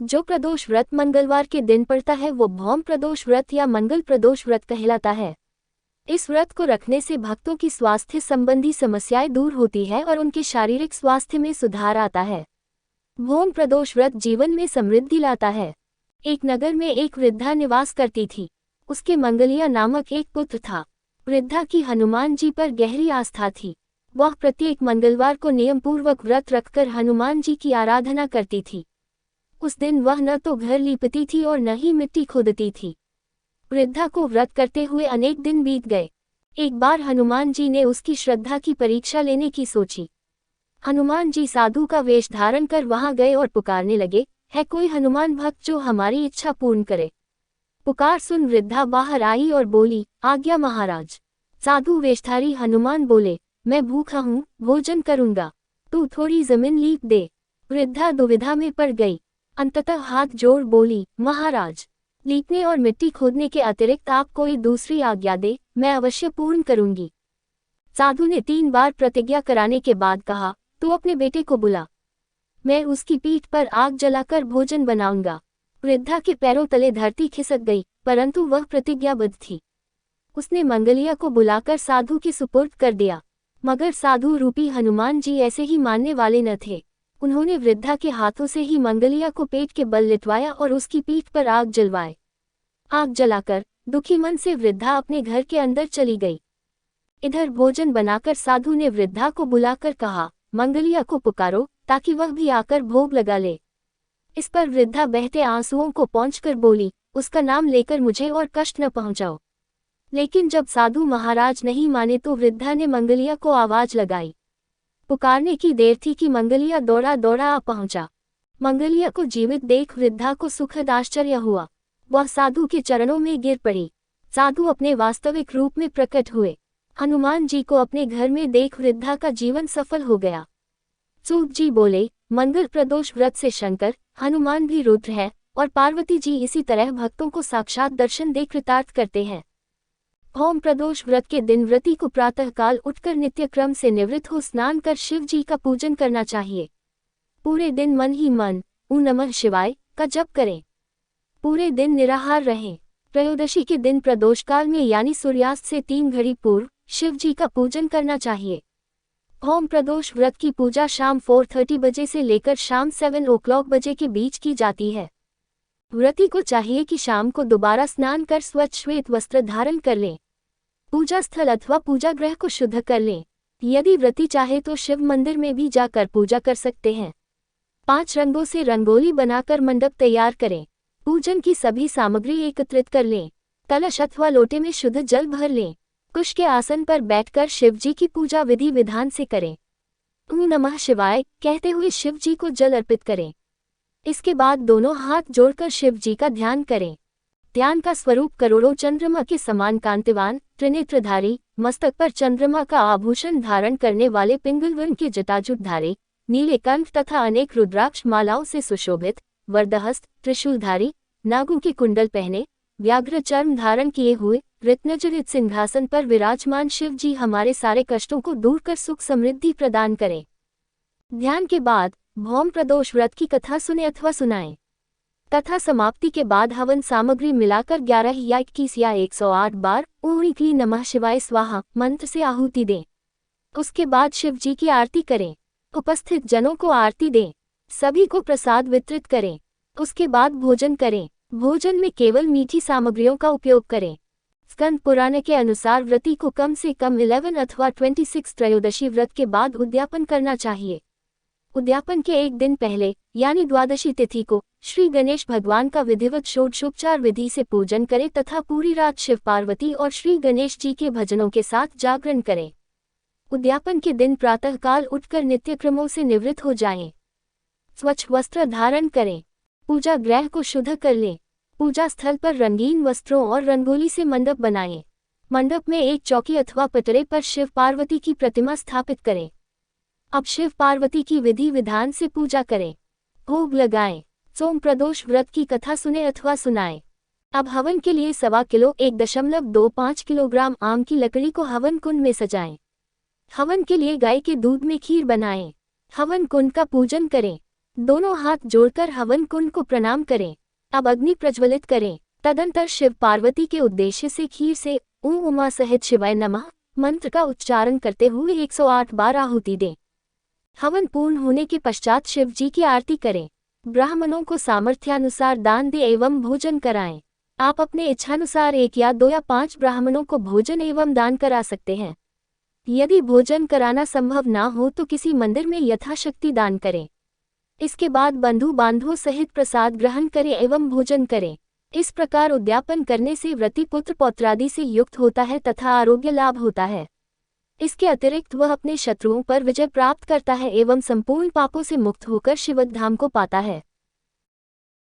जो प्रदोष व्रत मंगलवार के दिन पड़ता है वो भौम प्रदोष व्रत या मंगल प्रदोष व्रत कहलाता है। इस व्रत को रखने से भक्तों की स्वास्थ्य संबंधी समस्याएं दूर होती है और उनके शारीरिक स्वास्थ्य में सुधार आता है। भौम प्रदोष व्रत जीवन में समृद्धि लाता है। एक नगर में एक वृद्धा निवास करती थी। उसके मंगलिया नामक एक पुत्र था। वृद्धा की हनुमान जी पर गहरी आस्था थी। वह प्रत्येक मंगलवार को नियमपूर्वक व्रत रखकर हनुमान जी की आराधना करती थी। उस दिन वह न तो घर लीपती थी और न ही मिट्टी खोदती थी। वृद्धा को व्रत करते हुए अनेक दिन बीत गए। एक बार हनुमान जी ने उसकी श्रद्धा की परीक्षा लेने की सोची। हनुमान जी साधु का वेश धारण कर वहां गए और पुकारने लगे, है कोई हनुमान भक्त जो हमारी इच्छा पूर्ण करे। पुकार सुन वृद्धा बाहर आई और बोली, आज्ञा महाराज। साधु वेशधारी हनुमान बोले, मैं भूखा हूँ, भोजन करूंगा, तू थोड़ी जमीन लीप दे। वृद्धा दुविधा में पड़ गई। अंततः हाथ जोड़ बोली, महाराज, लीपने और मिट्टी खोदने के अतिरिक्त आप कोई दूसरी आज्ञा दे, मैं अवश्य पूर्ण करूंगी। साधु ने 3 बार प्रतिज्ञा कराने के बाद कहा, तू अपने बेटे को बुला, मैं उसकी पीठ पर आग जलाकर भोजन बनाऊंगा। वृद्धा के पैरों तले धरती खिसक गई, परंतु वह प्रतिज्ञाबद्ध थी। उसने मंगलिया को बुलाकर साधु के सुपुर्द कर दिया। मगर साधु रूपी हनुमान जी ऐसे ही मानने वाले न थे। उन्होंने वृद्धा के हाथों से ही मंगलिया को पेट के बल लिटवाया और उसकी पीठ पर आग जलवाए। आग जलाकर दुखी मन से वृद्धा अपने घर के अंदर चली गई। इधर भोजन बनाकर साधु ने वृद्धा को बुलाकर कहा, मंगलिया को पुकारो ताकि वह भी आकर भोग लगा ले। इस पर वृद्धा बहते आंसुओं को पोंछकर बोली, उसका नाम लेकर मुझे और कष्ट न पहुंचाओ। लेकिन जब साधु महाराज नहीं माने तो वृद्धा ने मंगलिया को आवाज लगाई। पुकारने की देर थी कि मंगलिया दौड़ा दौड़ा आ पहुंचा। मंगलिया को जीवित देख वृद्धा को सुखद आश्चर्य हुआ। वह साधु के चरणों में गिर पड़ी। साधु अपने वास्तविक रूप में प्रकट हुए। हनुमान जी को अपने घर में देख वृद्धा का जीवन सफल हो गया। सूत जी बोले, मंगल प्रदोष व्रत से शंकर, हनुमान भी रुद्र है और पार्वती जी इसी तरह भक्तों को साक्षात दर्शन दे कृतार्थ करते हैं। भौम प्रदोष व्रत के दिन व्रती को प्रातःकाल उठकर नित्य क्रम से निवृत्त हो स्नान कर शिव जी का पूजन करना चाहिए। पूरे दिन मन ही मन ऊ नमः शिवाय का जप करें। पूरे दिन निराहार रहें। त्रयोदशी के दिन प्रदोषकाल में यानी सूर्यास्त से 3 घड़ी पूर्व शिव जी का पूजन करना चाहिए। भौम प्रदोष व्रत की पूजा शाम 4:30 बजे से लेकर शाम 7 o'clock बजे के बीच की जाती है। व्रती को चाहिए कि शाम को दोबारा स्नान कर स्वच्छ श्वेत वस्त्र धारण कर लें। पूजा स्थल अथवा पूजा गृह को शुद्ध कर लें। यदि व्रती चाहे तो शिव मंदिर में भी जाकर पूजा कर सकते हैं। 5 रंगों से रंगोली बनाकर मंडप तैयार करें। पूजन की सभी सामग्री एकत्रित कर लें। कलश अथवा लोटे में शुद्ध जल भर लें। कुश के आसन पर बैठकर शिव जी की पूजा विधि विधान से करें। ॐ नमः शिवाय कहते हुए शिव जी को जल अर्पित करें। इसके बाद दोनों हाथ जोड़कर शिव जी का ध्यान करें। ध्यान का स्वरूप करोड़ों चंद्रमा के समान कांतिवान, त्रिनेत्रधारी, मस्तक पर चंद्रमा का आभूषण धारण करने वाले पिंगलवर्ण के जटाजुटधारी, नीले कंठ तथा अनेक रुद्राक्ष मालाओं से सुशोभित, वरदहस्त, त्रिशूलधारी, नागों के कुंडल पहने, व्याघ्र चर्म धारण किए हुए, रत्नजड़ित सिंहासन पर विराजमान शिव जी हमारे सारे कष्टों को दूर कर सुख समृद्धि प्रदान करें। ध्यान के बाद भौम प्रदोष व्रत की कथा सुने अथवा सुनाएं। कथा समाप्ति के बाद हवन सामग्री मिलाकर 11 या 21 या 108 बार ॐ क्ली नमः शिवाय स्वाहा मंत्र से आहुति दें। उसके बाद शिव जी की आरती करें। उपस्थित जनों को आरती दें। सभी को प्रसाद वितरित करें। उसके बाद भोजन करें। भोजन में केवल मीठी सामग्रियों का उपयोग करें। स्कंद पुराण के अनुसार व्रती को कम से कम 11 अथवा 26 त्रयोदशी व्रत के बाद उद्यापन करना चाहिए। उद्यापन के एक दिन पहले यानी द्वादशी तिथि को श्री गणेश भगवान का विधिवत षोडशोपचार विधि से पूजन करें तथा पूरी रात शिव पार्वती और श्री गणेश जी के भजनों के साथ जागरण करें। उद्यापन के दिन प्रातःकाल उठकर नित्य क्रमों से निवृत्त हो जाएं। स्वच्छ वस्त्र धारण करें। पूजा गृह को शुद्ध कर लें। पूजा स्थल पर रंगीन वस्त्रों और रंगोली से मंडप बनाएं। मंडप में एक चौकी अथवा पटरे पर शिव पार्वती की प्रतिमा स्थापित करें। अब शिव पार्वती की विधि विधान से पूजा करें। भोग लगाएं। सोम प्रदोष व्रत की कथा सुने अथवा सुनाएं। अब हवन के लिए 1.25 किलो 1.25 किलोग्राम आम की लकड़ी को हवन कुंड में सजाएं। हवन के लिए गाय के दूध में खीर बनाएं। हवन कुंड का पूजन करें। दोनों हाथ जोड़कर हवन कुंड को प्रणाम करें। अब अग्नि प्रज्वलित करें। तदंतर शिव पार्वती के उद्देश्य से खीर से ओम उमा सहित शिवाय नमः मंत्र का उच्चारण करते हुए 108 बार आहुति दें। हवन पूर्ण होने के पश्चात शिव जी की आरती करें। ब्राह्मणों को सामर्थ्यानुसार दान दें एवं भोजन कराएं। आप अपने इच्छानुसार 1 या 2 या 5 ब्राह्मणों को भोजन एवं दान करा सकते हैं। यदि भोजन कराना संभव ना हो तो किसी मंदिर में यथाशक्ति दान करें। इसके बाद बंधु बांधवों सहित प्रसाद ग्रहण करें एवं भोजन करें। इस प्रकार उद्यापन करने से व्रती पुत्र पौत्रादि से युक्त होता है तथा आरोग्य लाभ होता है। इसके अतिरिक्त वह अपने शत्रुओं पर विजय प्राप्त करता है एवं संपूर्ण पापों से मुक्त होकर शिवधाम को पाता है।